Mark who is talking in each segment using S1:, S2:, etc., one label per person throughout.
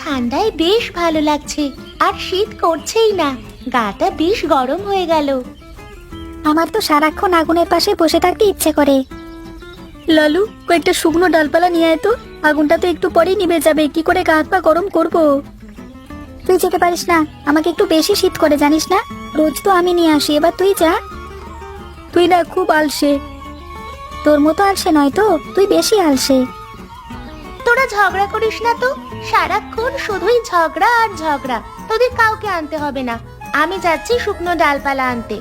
S1: ঠান্ডায় বেশ ভালো লাগছে, আর শীত করছেই না, গাটা বেশ গরম হয়ে গেল।
S2: আমার তো সারাক্ষণ আগুনের পাশে বসে থাকতে ইচ্ছে করে। লালু, কয়েকটা শুকনো ডালপালা নিয়ে আয় তো, আগুনটা তো একটু পরেই নিভে যাবে, কি করে গা হাত পা গরম করব? তুই যেতে পারিস না? আমাকে একটু বেশি শীত করে, জানিস না? রোজ তো আমি নিয়ে আসি, এবার তুই যা। তুই না খুব আলসে। তোর মতো আলসে নয় তো, তুই বেশি আলসে।
S1: তোরা ঝগড়া করিস না তো, সারাক্ষণ শুধুই ঝগড়া আর ঝগড়া। তোদের কাউকে আনতে হবে না, আমি যাচ্ছি শুকনো ডালপালা আনতে।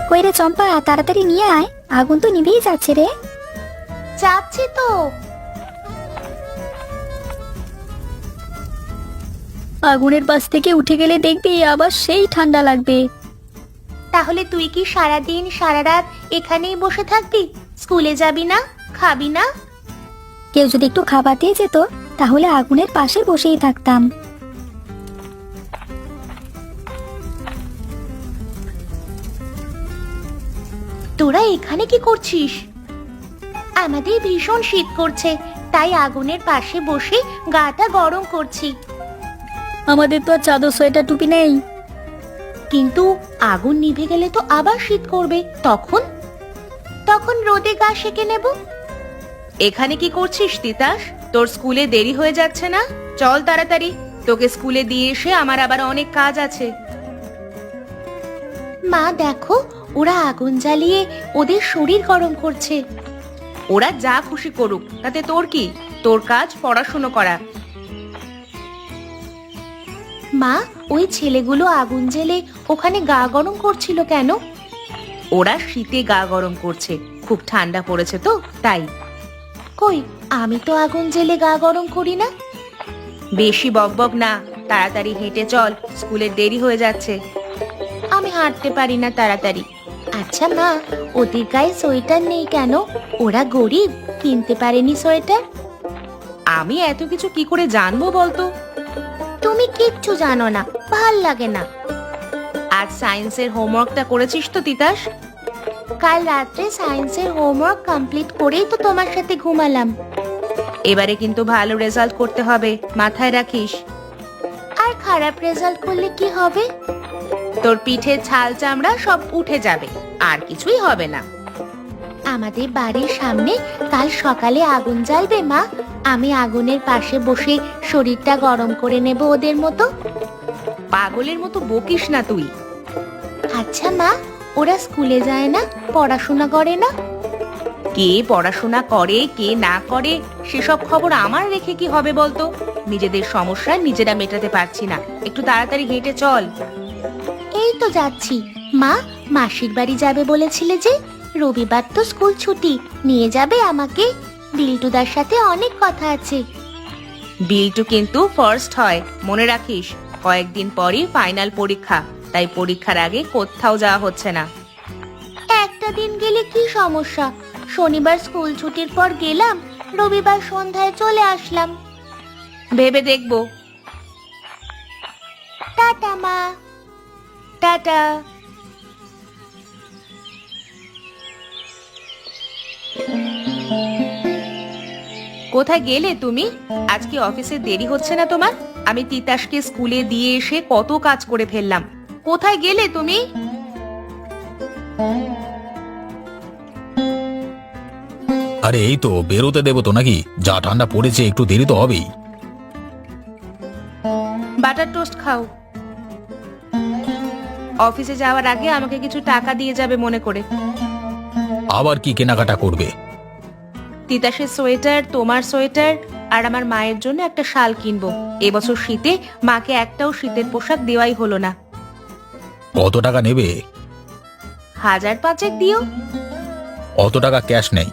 S2: কই রে চম্পা, তাড়াতাড়ি নিয়ে আয়, আগুন তো নিভেই যাচ্ছে রে।
S1: যাচ্ছি তো।
S2: আগুনের পাশ থেকে উঠে গেলে দেখবি আবার সেই ঠান্ডা লাগবে।
S1: তাহলে তুই কি সারাদিন সারা রাত এখানেই বসে থাকবি? স্কুলে যাবি না, খাবি না?
S2: কেউ যদি একটু খাবার দিয়ে যেত, তাহলে আগুনের পাশে বসেই থাকতাম।
S1: তোরা এখানে কি করছিস? আমাদের ভীষণ শীত করছে, তাই আগুনের পাশে বসে গাটা গরম করছি।
S2: আমাদের তো আর চাদর সোয়েটার টুপি নেই।
S1: কিন্তু আগুন নিভে গেলে তো আবার শীত করবে, তখন তখন রোদে গা সেকে নেব।
S3: এখানে কি করছিস তিতাস? তোর স্কুলে দেরি হয়ে যাচ্ছে না? চল তাড়াতাড়ি, তোকে স্কুলে দিয়ে এসে আমার আবার অনেক কাজ আছে।
S1: মা দেখো, ওরা আগুন জ্বালিয়ে ওদের শরীর গরম করছে।
S3: ওরা যা খুশি করুক, তাতে তোর কি? তোর কাজ পড়াশুনো করা।
S1: মা, ওই ছেলেগুলো আগুন জ্বেলে ওখানে গা গরম করছিল কেন?
S3: ওরা শীতে গা গরম করছে, খুব ঠান্ডা পড়েছে তো তাই।
S1: কই, আমি তো আগুন জ্বেলে গা গরম করি না।
S3: বেশি বকবক না, তাড়াতাড়ি হেঁটে চল, স্কুলের দেরি হয়ে যাচ্ছে।
S1: আমি হাঁটতে পারি না তাড়াতাড়ি। আচ্ছা মা, ওদের গায়ে সোয়েটার নেই কেন? ওরা গরিব, কিনতে পারেনি সোয়েটার।
S3: আমি এত কিছু কি করে জানবো বলতো?
S1: তুমি কিচ্ছু জানো না, ভাল লাগে না।
S3: আজ সায়েন্সের হোমওয়ার্কটা করেছিস তো তিতাস?
S1: কাল রাত্রে সায়েন্সের হোমওয়ার্ক কমপ্লিট করেই তো তোমার সাথে ঘুমালাম।
S3: এবারে কিন্তু ভালো রেজাল্ট করতে হবে, মাথায় রাখিস।
S1: আর খারাপ রেজাল্ট করলে কি হবে?
S3: তোর পিঠে ছাল চামড়া সব উঠে যাবে, আর কিছুই হবে না।
S1: আমাদের বাড়ির সামনে কাল সকালে আগুন জ্বালবে মা, আমি আগুনের পাশে বসে শরীরটা গরম করে নেব ওদের মতো।
S3: পাগলের মতো বকিস না তুই।
S1: আচ্ছা মা, ওরা স্কুলে যায় না, পড়াশোনা করে না?
S3: কে পড়াশোনা করে কে না করে সেসব খবর আমার রেখে কি হবে বলতো? নিজেদের সমস্যা নিজেরা মেটাতে পারছি না, একটু তাড়াতাড়ি হেঁটে চল।
S1: এই তো যাচ্ছি। মা, মাসির বাড়ি যাবে বলেছিলে যে, রবিবার তো স্কুল ছুটি, নিয়ে যাবে আমাকে? বিল্টুদার সাথে অনেক কথা আছে।
S3: বিল্টু কিন্তু ফার্স্ট হয়, মনে রাখিস। কয়েকদিন পরই ফাইনাল পরীক্ষা, তাই পরীক্ষার আগে কোথাও যাওয়া হচ্ছে না।
S1: একটা দিন গেলে কি সমস্যা? শনিবার স্কুল ছুটির পর গেলাম, রবিবার সন্ধ্যায় চলে আসলাম।
S3: ভেবে দেখবো।
S1: টাটা মা।
S3: টাটা। কোথায় গেলে তুমি? আজকে অফিসে দেরি হচ্ছে না তোমার? আমি তিতাসকে স্কুলে দিয়ে এসে কত কাজ করে ফেললাম। কোথায় গেলে তুমি?
S4: আরে এই তো বেরোতে দেবো তো নাকি, যা ঠান্ডা পড়েছে একটু দেরি তো হবেই।
S3: বাটার টোস্ট খাও। অফিসে যাওয়ার আগে আমাকে কিছু টাকা দিয়ে যাবে মনে করে।
S4: আবার কি কেনাকাটা করবে?
S3: তিতাসের সোয়েটার, তোমার সোয়েটার, আর আমার মায়ের জন্য একটা শাল কিনবো। এবছর শীতে মাকে একটাও শীতের পোশাক দেওয়াই হলো না।
S4: কত টাকা নেবে?
S3: 1,500 দিও।
S4: অত টাকা ক্যাশ নেই,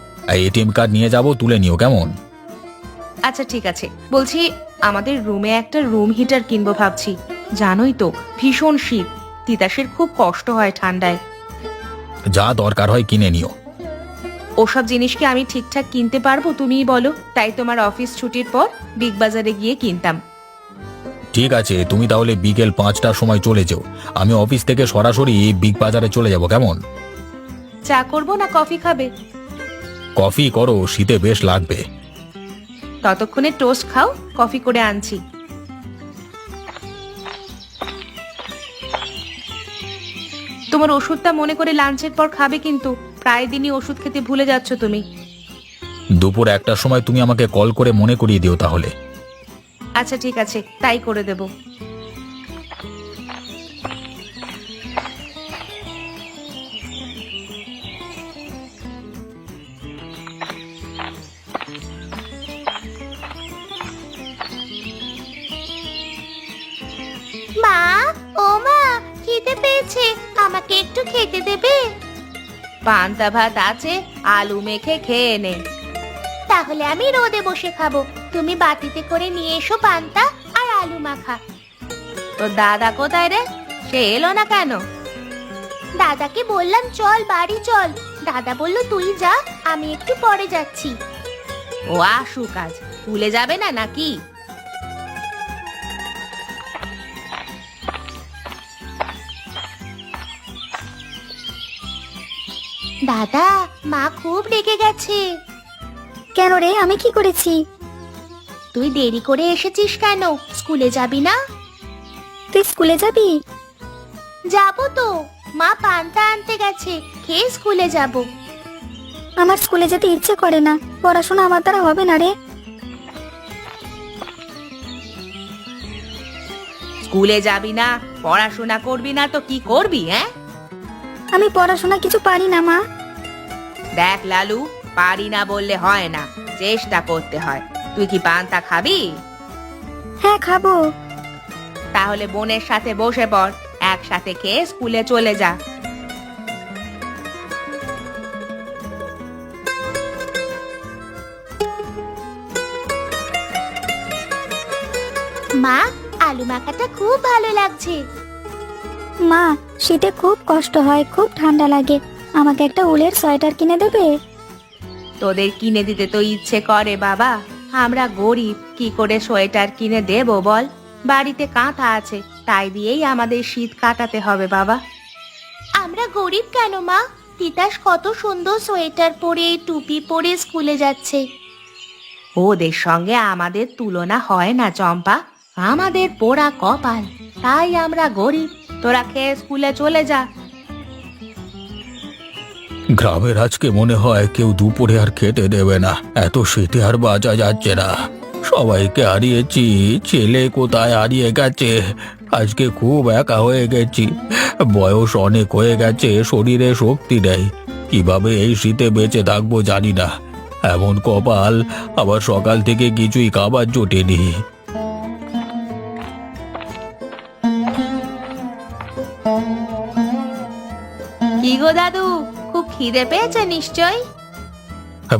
S4: এটিএম কার্ড নিয়ে যাব, তুলে নিও কেমন?
S3: আচ্ছা ঠিক আছে। বলছি, আমাদের রুমে একটা রুম হিটার কিনবো ভাবছি। জানোই তো ভীষণ শীত, তিতাসের খুব কষ্ট হয় ঠান্ডায়।
S4: যা দরকার হয় কিনে নিও।
S3: ওসব জিনিস কি আমি ঠিকঠাক কিনতে পারবো তুমিই বলো? তাই তোমার অফিস ছুটির পর বিগ বাজারে গিয়ে কিনতাম।
S4: ঠিক আছে, তুমি তাহলে বিকেল 5টার সময় চলে যাও, আমি অফিস থেকে সরাসরি বিগ বাজারে চলে যাব কেমন?
S3: চা করবো না কফি খাবে?
S4: কফি করো, শীতে বেশ লাগবে।
S3: ততক্ষণে টোস্ট খাও, কফি করে আনছি। তোমার ওষুধটা মনে করে লাঞ্চের পর খাবে, কিন্তু প্রায় দিনই ওষুধ খেতে ভুলে যাচ্ছ তুমি।
S4: দুপুর 1টার সময় তুমি আমাকে কল করে মনে করিয়ে দিও তাহলে।
S3: আচ্ছা ঠিক আছে, তাই করে দেব।
S1: মা, ও মা, খিদে পেয়েছে, আমাকে একটু খেতে দেবে?
S3: পান্তা ভাত আছে, আলু মেখে খেয়ে নে।
S1: তাহলে আমি রোদে বসে খাবো, তুমি বাটিতে করে নিয়ে এসো পান্তা আর আলু মাখা।
S3: তো দাদা কোথায় রে? সে এলো না কেন?
S1: দাদাকে বললাম চল বাড়ি চল, দাদা বলল তুই যা, আমি একটু পরে যাচ্ছি।
S3: ও আসুক, আজ ভুলে যাবে না নাকি?
S1: দাদা, মা খুব রেগে গেছে।
S2: কেন রে, আমি কি করেছি?
S1: তুই দেরি করে এসেছিস কেন? স্কুলে যাবি না?
S2: তুই স্কুলে যাবি?
S1: যাবো তো, মা পান্তা আনতে গেছে, খেয়ে স্কুলে যাব।
S2: আমার স্কুলে যেতে ইচ্ছে করে না, পড়াশোনা আমার দ্বারা হবে না রে।
S3: স্কুলে যাবি না, পড়াশোনা করবি না তো কি করবি? হ্যাঁ,
S2: আমি পড়াশোনা কিছু পারি না মা।
S3: দেখ লালু, পারি না বললে হয় না, চেষ্টা করতে হয়। তুই কি পান্তা খাবি?
S2: হ্যাঁ খাবো।
S3: তাহলে বোনের সাথে বসে পড়, একসাথে খেয়ে স্কুলে চলে যা।
S1: মা, আলু মাখাটা খুব ভালো লাগছে।
S2: মা, শীতে খুব কষ্ট হয়, খুব ঠান্ডা লাগে, আমাকে একটা উলের সোয়েটার কিনে দেবে?
S3: তোদের কিনে দিতে তো ইচ্ছে করে বাবা, আমরা গরিব, কি করে সোয়েটার কিনে দেব বল? বাড়িতে কাঁথা আছে, তাই দিয়েই আমাদের শীত কাটাতে হবে বাবা।
S1: আমরা গরিব কেন মা? তিতাস কত সুন্দর সোয়েটার পরে টুপি পরে স্কুলে যাচ্ছে।
S3: ওদের সঙ্গে আমাদের তুলনা হয় না চম্পা, আমাদের পোড়া কপাল, তাই আমরা গরিব। তোরা খেয়ে স্কুলে চলে যা।
S4: গ্রামের আজকে মনে হয় কেউ দুপুরে আর খেতে দেবে না, এত শীতে আর বাঁচা যাচ্ছে না। সবাইকে হারিয়েছি, ছেলে কোথায় হারিয়ে গেছে। আজকে খুব একা হয়ে গেছি, বয়স অনেক হয়ে গেছে, শরীরে শক্তি নেই। কিভাবে এই শীতে বেঁচে থাকবো জানি না। এমন কপাল, আবার সকাল থেকে কিছুই খাবার জোটেনি।
S3: কি গো দাদু, খুব খিদে পেয়েছে নিশ্চয়?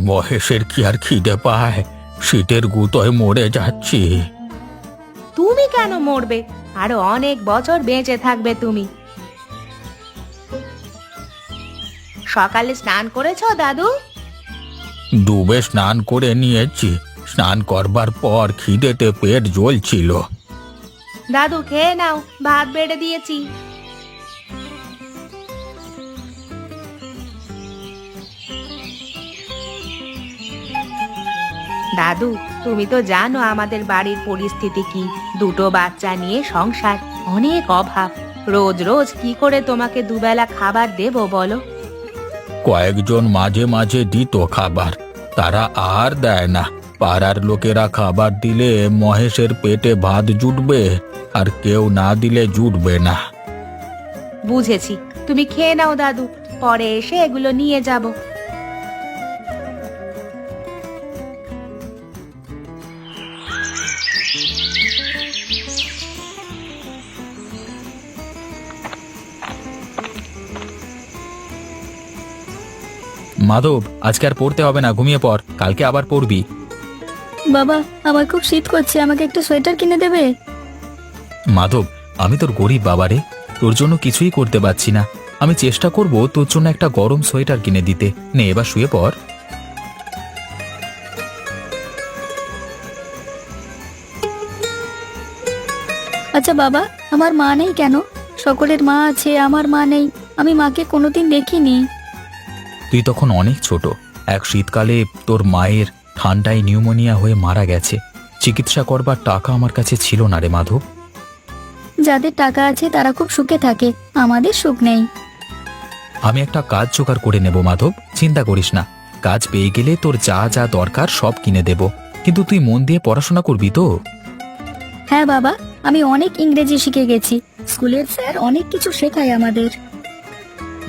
S4: মহেশের কি আর খিদে পায়, শীতের গুতোয় মরে যাচ্ছি।
S3: তুমি কেন মরবে? আরো অনেক বছর বেঁচে থাকবে তুমি। সকালে স্নান করেছো দাদু?
S4: ডুবে স্নান করে নিয়েছি, স্নান করবার পর খিদেতে পেট জ্বলছিল।
S3: দাদু খেয়ে নাও, ভাত বেড়ে দিয়েছি। দাদু, তুমি তো জানো আমাদের বাড়ির পরিস্থিতি কি, দুটো বাচ্চা নিয়ে সংসার, অনেক অভাব। রোজ রোজ কি করে তোমাকে দুবেলা খাবার দেব বলো?
S4: কয়েকজন মাঝে মাঝে দিত খাবার, তারা আর দেয় না। পাড়ার লোকেরা খাবার দিলে মহেশের পেটে ভাত জুটবে, আর কেউ না দিলে জুটবে না।
S3: বুঝেছি, তুমি খেয়ে নাও দাদু, পরে এসে এগুলো নিয়ে যাব।
S4: মাধব, আজকে আর পড়তে হবে না, ঘুমিয়ে পড়, কালকে আবার পড়বি।
S2: বাবা, আমার খুব শীত করছে, আমাকে একটা সোয়েটার কিনে দেবে?
S4: মাধব, আমি তোর গরিব বাবারে, তোর জন্য কিছুই করতে পারছি না। আমি চেষ্টা করব তোর জন্য একটা গরম সোয়েটার কিনে দিতে। নে এবার শুয়ে পড়।
S2: আচ্ছা বাবা, আমার মা নেই কেন? সকলের মা আছে, আমার মা নেই, আমি মাকে কোনোদিন দেখিনি।
S4: তুই তখন অনেক ছোট, এক শীতকালে তোর মায়ের ঠান্ডায় নিউমোনিয়া হয়ে মারা গেছে। চিকিৎসা করবার টাকা আমার কাছে ছিল না রে মাধব।
S2: যাদের টাকা আছে তারা খুব সুখে থাকে, আমাদের সুখ নেই।
S4: আমি একটা কাজ জোগাড় করে নেব মাধব, চিন্তা করিস না। কাজ পেয়ে গেলে তোর যা যা দরকার সব কিনে দেব, কিন্তু তুই মন দিয়ে পড়াশোনা করবি তো?
S2: হ্যাঁ বাবা, আমি অনেক ইংরেজি শিখে গেছি। স্কুলের স্যার অনেক কিছু শেখায় আমাদের।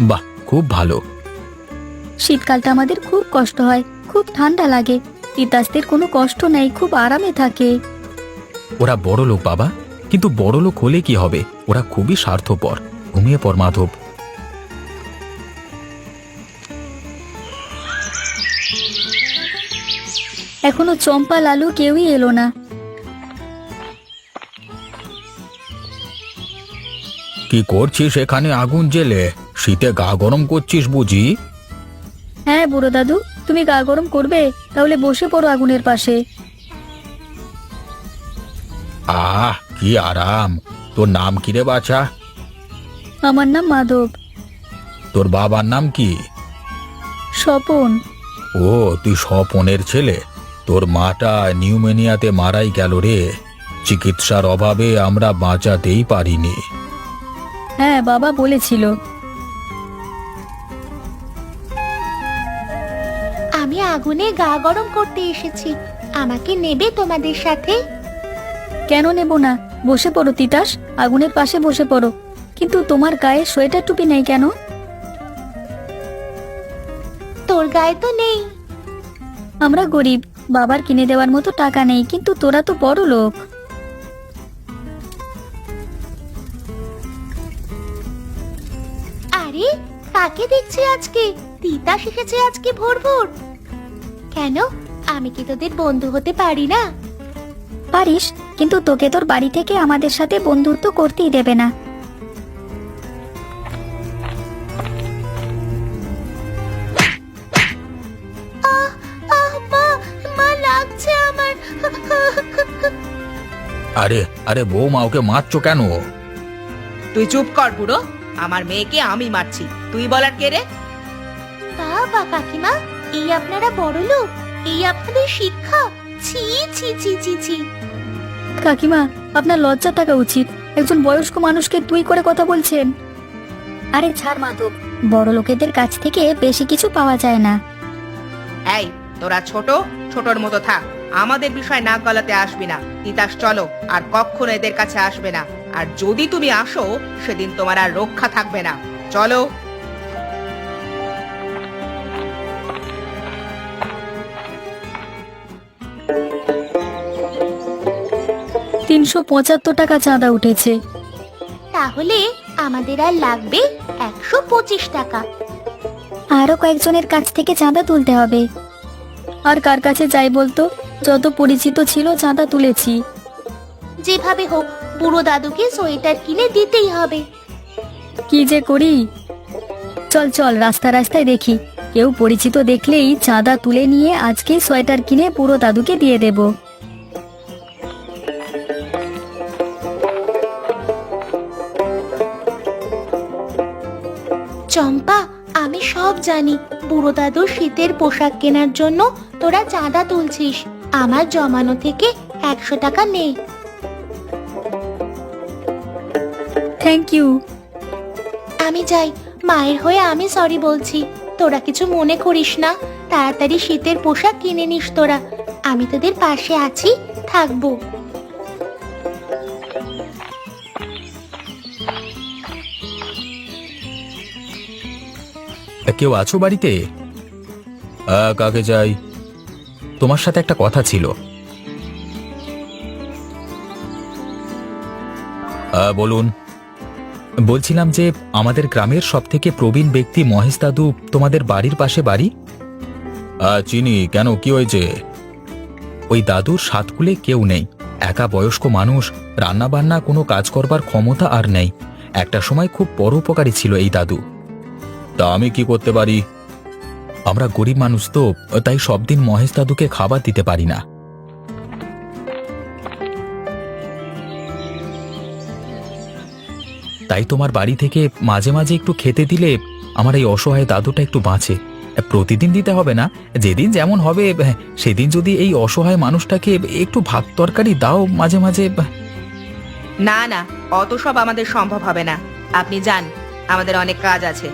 S4: বাহ, খুব ভালো।
S2: শীতকালটা আমাদের খুব কষ্ট হয়, খুব ঠান্ডা লাগে। তিতাসদের কোনো কষ্ট নেই, খুব আরামে থাকে।
S4: ওরা বড় লোক বাবা, কিন্তু বড় লোক হলে কি হবে, ওরা খুবই স্বার্থপর। ঘুমিয়ে পড় মাধব।
S2: এখনো চম্পা লালু কেউই এলো না।
S4: কি করছিস এখানে আগুন জেলে? শীতে গা গরম করছিস বুঝি?
S2: হ্যাঁ বুড়ো দাদু, তুমি গা গরম করবে? তাহলে বসে পড়ো আগুনের পাশে।
S4: আহ, কি আরাম। তোর নাম কি রে বাছা?
S2: আমার নাম মাধব।
S4: তোর বাবার নাম কি?
S2: স্বপন।
S4: ও, তুই স্বপনের ছেলে। তোর মাটা নিউমোনিয়াতে মারাই গেল রে। চিকিৎসার অভাবে আমরা বাঁচাতেই পারিনি।
S2: হ্যাঁ বাবা বলেছিল।
S1: আমি আগুনে গা গরম করতে এসেছি, আমাকে নেবে তোমাদের সাথে?
S2: কেন নেব না, বসে পড়ো তিতাস, আগুনের পাশে বসে পড়ো। কিন্তু তোমার গায়ে সোয়েটার টুপি নেই কেন?
S1: তোর গায়ে তো নেই।
S2: আমরা গরিব, বাবার কিনে দেওয়ার মতো টাকা নেই, কিন্তু তোরা তো বড় লোক।
S1: আরে, কাকে দেখছি আজকে? তিতাস এসেছে আজকে ভোর ভোর। কেন, আমি কি তোদের বন্ধু হতে পারি না?
S2: পারিস, কিন্তু তোকে তোর বাড়ি থেকে আমাদের সাথে বন্ধুত্ব করতেই দেবে না।
S1: আহ, আহ, মা, মা লাগছে আমার।
S4: আরে আরে বৌমা, ওকে মারছো কেন?
S3: তুই চুপ কর বুড়ো, আমার মেয়েকে আমি মারছি, তুই বলার কে রে?
S1: বাবা কাকিমা, এই আপনারা বড় লোক, এই আপনাদের শিক্ষা। ছি ছি ছি ছি ছি।
S2: কাকিমা, আপনার লজ্জা থাকা উচিত। একজন বয়স্ক মানুষকে তুই করে কথা বলছেন। আরে ছাড় মাধব, বড় লোকেদের কাছ থেকে বেশি কিছু পাওয়া যায় না।
S3: এই, তোরা ছোটর মতো থাক, আমাদের বিষয় নাক গলাতে আসবি না। তিতাস চলো, আর কখনো এদের কাছে আসবে না। আর যদি তুমি আসো, সেদিন তোমার আর রক্ষা থাকবে না। চলো।
S2: 375 টাকা চাঁদা উঠেছে।
S1: তাহলে আমাদের আর লাগবে 125 টাকা।
S2: আরো কয়েকজনের কাছ থেকে চাঁদা তুলতে হবে। আর কার কাছে যাই বলতো, যত পরিচিত ছিল চাঁদা তুলেছি।
S1: যেভাবে হোক বুড়ো দাদুকে সোয়েটার কিনে দিতেই হবে।
S2: কি যে করি। চল চল, রাস্তায় দেখি, কেউ পরিচিত দেখলেই চাঁদা তুলে নিয়ে আজকেই সোয়েটার কিনে পুরো দাদুকে দিয়ে দেব।
S1: চম্পা, আমি সব জানি। বুড়ো দাদুর শীতের পোশাক কেনার জন্য তোরা চাঁদা তুলছিস। আমার জমানো থেকে 100 টাকা নে।
S2: Thank you.
S1: আমি যাই, মায়ের হয়ে আমি সরি বলছি। তোরা কিছু মনে করিস না, তাড়াতাড়ি শীতের পোশাক কিনে নিস তোরা। আমি তোদের পাশে আছি, থাকবো।
S4: কেউ আছো বাড়িতে? কাকে চাই? তোমার সাথে একটা কথা ছিল। বলুন। বলছিলাম যে আমাদের গ্রামের সবথেকে প্রবীণ ব্যক্তি মহেশ দাদু তোমাদের বাড়ির পাশে বাড়ি। চিনি, কেন, কি হয়েছে? ওই দাদুর সাতকুলে কেউ নেই, একা বয়স্ক মানুষ, রান্না বান্না কোনো কাজ করবার ক্ষমতা আর নেই। একটা সময় খুব পরোপকারী ছিল এই দাদু। তা আমি কি করতে পারি? আমরা গরিব মানুষ তো, তাই সব দিন মহেশ দাদুকে খাবার দিতে পারি না। তাই তোমার বাড়ি থেকে মাঝে মাঝে একটু খেতে দিলে আমার এই অসহায় দাদুটা একটু বাঁচে। প্রতিদিন দিতে হবে না, যেদিন যেমন হবে সেদিন যদি এই অসহায় মানুষটাকে একটু ভাত তরকারি দাও মাঝে মাঝে।
S3: না না, অত সব আমাদের সম্ভব হবে না। আপনি যান, আমাদের অনেক কাজ আছে।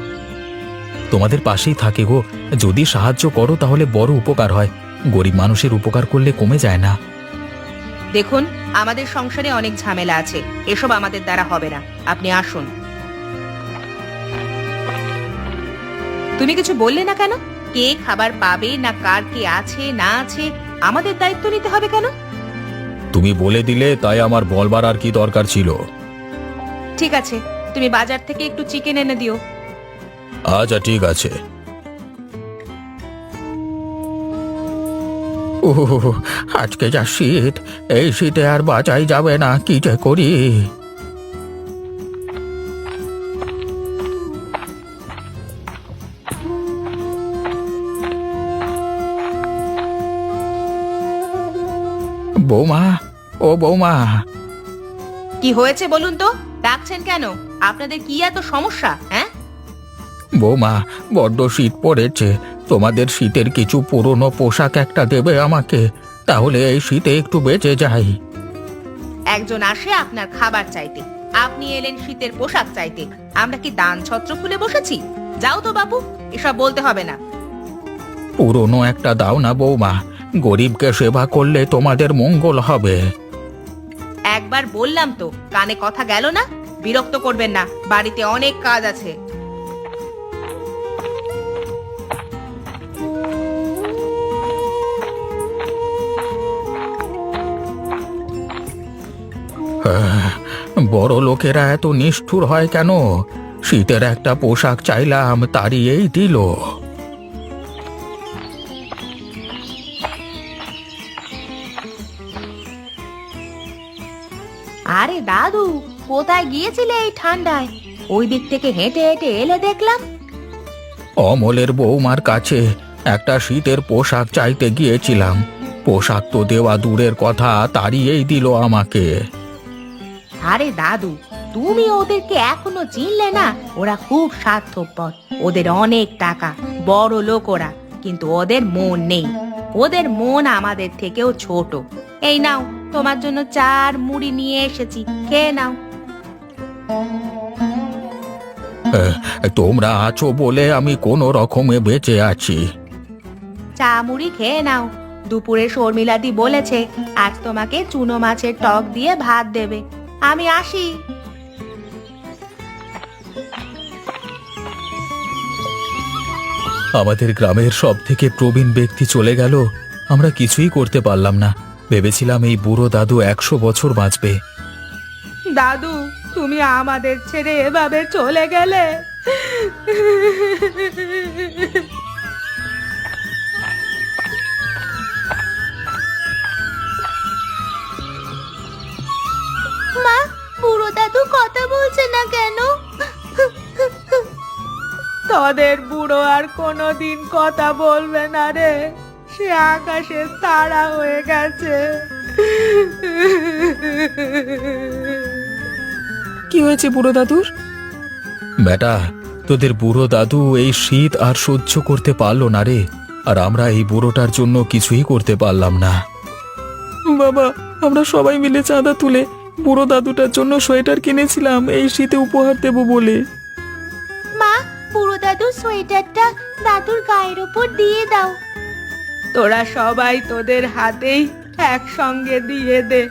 S4: তোমাদের পাশেই থাকে গো, যদি সাহায্য করো তাহলে বড় উপকার হয়। গরিব মানুষের উপকার করলে কমে যায় না।
S3: দেখুন, আমাদের সংসারে অনেক ঝামেলা আছে, এসব আমাদের দ্বারা হবে না। আপনি আসুন। তুমি কিছু বললে না কেন? কে খাবার পাবে না, কার কে আছে না আছে, আমাদের দায়িত্ব নিতে হবে কেন?
S4: তুমি বলে দিলে, তাই আমার বলবার আর কি দরকার ছিল।
S3: ঠিক আছে, তুমি বাজার থেকে একটু চিকেন এনে দিও।
S4: আচ্ছা ঠিক আছে। ও, আজকে যা শীত, এই শীতে আর বাঁচাই যাবে না, কি যে করি। বৌমা, ও বৌমা।
S3: কি হয়েছে বলুন তো? ডাকছেন কেন? আপনাদের কি এত সমস্যা? হ্যাঁ,
S4: বৌমা, বড্ড শীত পড়েছে, তোমাদের শীতের কিছু পুরনো পোশাক একটা দেবে আমাকে, তাহলে এই শীতে একটু বেঁচে যাই।
S3: একজন আসে আপনার খাবার চাইতে, আপনি এলেন শীতের পোশাক চাইতে। আমরা কি দান ছত্র খুলে বসেছি? যাও তো বাবু, এসব বলতে হবে না।
S4: পুরনো একটা দাও না বৌমা, গরিবকে সেবা করলে তোমাদের মঙ্গল হবে।
S3: একবার বললাম তো, কানে কথা গেল না? বিরক্ত করবেন না, বাড়িতে অনেক কাজ আছে।
S4: বড় লোকেরা এত নিষ্ঠুর হয় কেন? শীতের একটা পোশাক চাইলাম, তাড়িয়েই দিল।
S3: আরে দাদু, কোথায় গিয়েছিলে এই ঠান্ডায়? ওই দিক থেকে হেঁটে হেঁটে এলে দেখলাম।
S4: অমলের বৌমার কাছে একটা শীতের পোশাক চাইতে গিয়েছিলাম, পোশাক তো দেওয়া দূরের কথা, তাড়িয়েই দিল আমাকে।
S3: আরে দাদু, তুমি ওদেরকে এখনো চিনলে না? ওরা খুব স্বার্থপর, ওদের অনেক টাকা, বড় লোক ওরা, কিন্তু ওদের মন নেই। ওদের মন আমাদের থেকেও ছোট। এই নাও, তোমার জন্য চার মুড়ি নিয়ে এসেছি, খেয়ে নাও।
S4: তোমরা আছো বলে আমি কোনো রকমে বেঁচে আছি।
S3: চা মুড়ি খেয়ে নাও। দুপুরে শর্মিলাদি বলেছে আজ তোমাকে চুনো মাছের টক দিয়ে ভাত দেবে। আমি আসি।
S4: আমাদের গ্রামের সব থেকে প্রবীণ ব্যক্তি চলে গেল, আমরা কিছুই করতে পারলাম না। ভেবেছিলাম এই বুড়ো দাদু 100 বছর বাঁচবে।
S3: দাদু, তুমি আমাদের ছেড়ে এভাবে চলে গেলে।
S1: মা, বুড়ো দাদু কথা বলছে না কেন?
S3: তোদের বুড়ো আর কোনোদিন কথা বলবে না রে, সে আকাশের তারা হয়ে গেছে।
S5: কি হয়েছে বুড়ো দাদুর?
S4: বেটা, তোদের বুড়ো দাদু এই শীত আর সহ্য করতে পারলো না রে, আর আমরা এই বুড়োটার জন্য কিছুই করতে পারলাম না।
S5: বাবা, আমরা সবাই মিলে চাঁদা তুলে বুড়ো দাদুটার জন্য সোয়েটার কিনেছিলাম এই শীতে উপহার দেব বলে।
S1: মা, বুড়ো দাদুর সোয়েটারটা দাদুর গায়ের ওপর দিয়ে দাও।
S3: তোরা সবাই তোদের হাতেই একসঙ্গে দিয়ে দে।